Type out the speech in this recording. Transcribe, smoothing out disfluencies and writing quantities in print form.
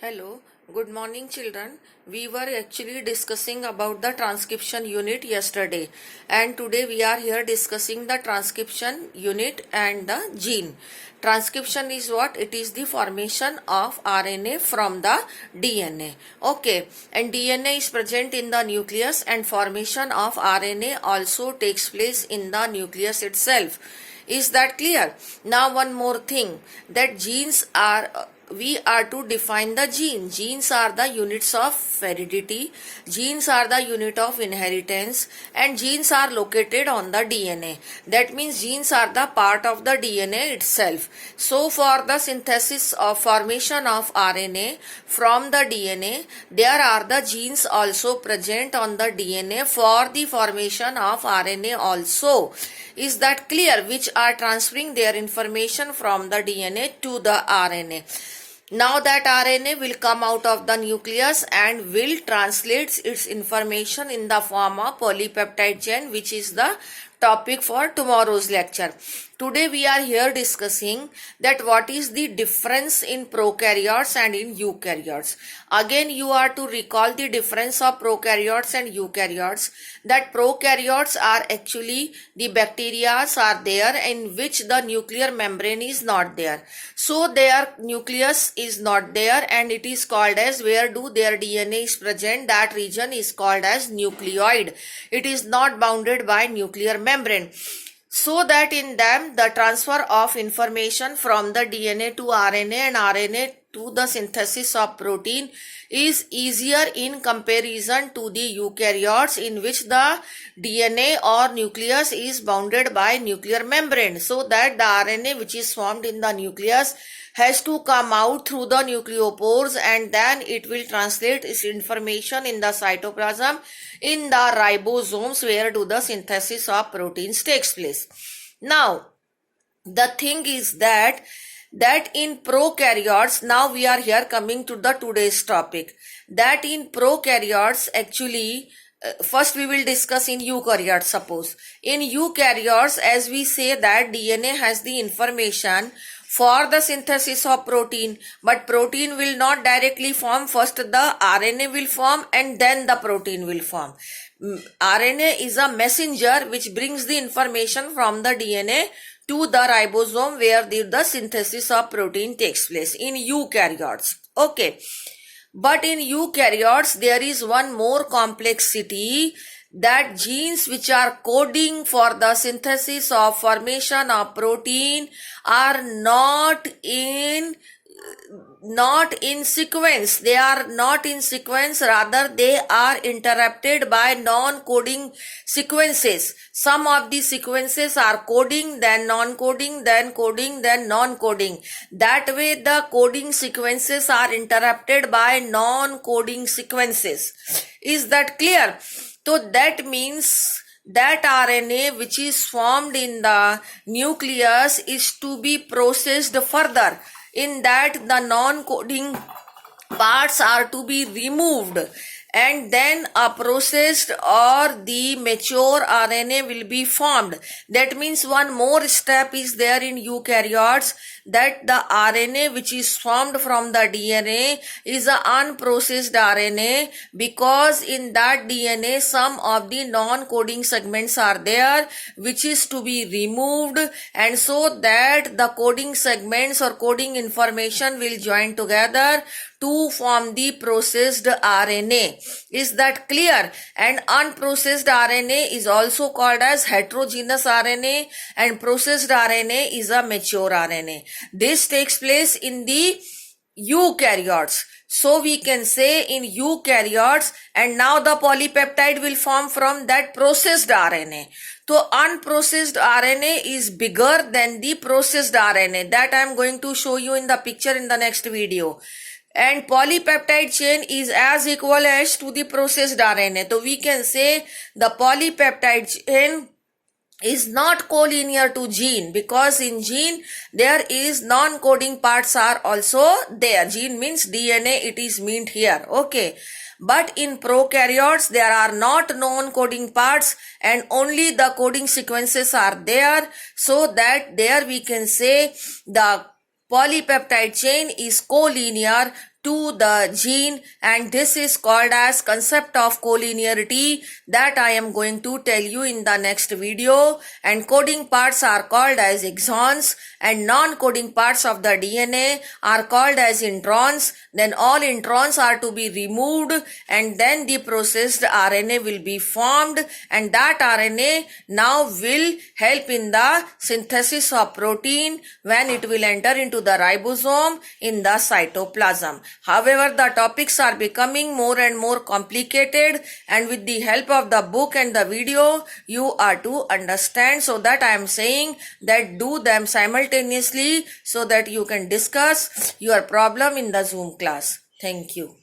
Hello, good morning children. We were actually discussing about the transcription unit yesterday and today we are here discussing the transcription unit and the gene. Transcription is what? It is the formation of RNA from the DNA. Okay, and DNA is present in the nucleus and formation of RNA also takes place in the nucleus itself. Is that clear? Now one more thing, that genes are we are to define the gene. Genes are the units of heredity, genes are the unit of inheritance, and genes are located on the DNA. That means genes are the part of the DNA itself. So for the synthesis of formation of RNA from the DNA, there are the genes also present on the DNA for the formation of RNA also. Is that clear? Which are transferring their information from the DNA to the RNA. Now that RNA will come out of the nucleus and will translate its information in the form of polypeptide chain, which is the topic for tomorrow's lecture. Today we are here discussing that what is the difference in prokaryotes and in eukaryotes. Again you are to recall the difference of prokaryotes and eukaryotes, that prokaryotes are actually the bacteria are there in which the nuclear membrane is not there. So their nucleus is not there and it is called as, where do their DNA is present, that region is called as nucleoid. It is not bounded by nuclear membrane. So that in them the transfer of information from the DNA to RNA and RNA to the synthesis of protein is easier in comparison to the eukaryotes, in which the DNA or nucleus is bounded by nuclear membrane. So that the RNA which is formed in the nucleus has to come out through the nucleopores and then it will translate its information in the cytoplasm, in the ribosomes, where do the synthesis of proteins takes place. Now the thing is that in prokaryotes, now we are here coming to the today's topic, that in prokaryotes actually first we will discuss in eukaryotes. Suppose in eukaryotes, as we say that DNA has the information for the synthesis of protein, but protein will not directly form. First the RNA will form and then the protein will form. RNA is a messenger which brings the information from the DNA to the ribosome, where the synthesis of protein takes place in eukaryotes. Okay, but in eukaryotes there is one more complexity, that genes which are coding for the synthesis of formation of protein are not in sequence. They are not in sequence, rather they are interrupted by non-coding sequences. Some of the sequences are coding, then non-coding, then coding, then non-coding. That way the coding sequences are interrupted by non-coding sequences. Is that clear? So that means that RNA which is formed in the nucleus is to be processed further. In that the non-coding parts are to be removed and then a processed or the mature RNA will be formed. That means one more step is there in eukaryotes, that the RNA which is formed from the DNA is an unprocessed RNA, because in that DNA some of the non-coding segments are there which is to be removed, and so that the coding segments or coding information will join together to form the processed RNA. Is that clear? And unprocessed RNA is also called as heterogeneous RNA and processed RNA is a mature RNA. This takes place in the eukaryotes. So we can say in eukaryotes, and now the polypeptide will form from that processed RNA. So unprocessed RNA is bigger than the processed RNA. That I am going to show you in the picture in the next video. And polypeptide chain is as equal as to the processed RNA. So we can say the polypeptide chain is not collinear to gene, because in gene there is non-coding parts are also there. Gene means DNA, it is meant here. Okay. But in prokaryotes there are not non-coding parts and only the coding sequences are there. So that there we can say the polypeptide chain is collinear to the gene, and this is called as concept of collinearity that I am going to tell you in the next video. And coding parts are called as exons, and non-coding parts of the DNA are called as introns. Then all introns are to be removed, and then the processed RNA will be formed, and that RNA now will help in the synthesis of protein when it will enter into the ribosome in the cytoplasm. However, the topics are becoming more and more complicated, and with the help of the book and the video you are to understand. So that I am saying that do them simultaneously so that you can discuss your problem in the Zoom class. Thank you.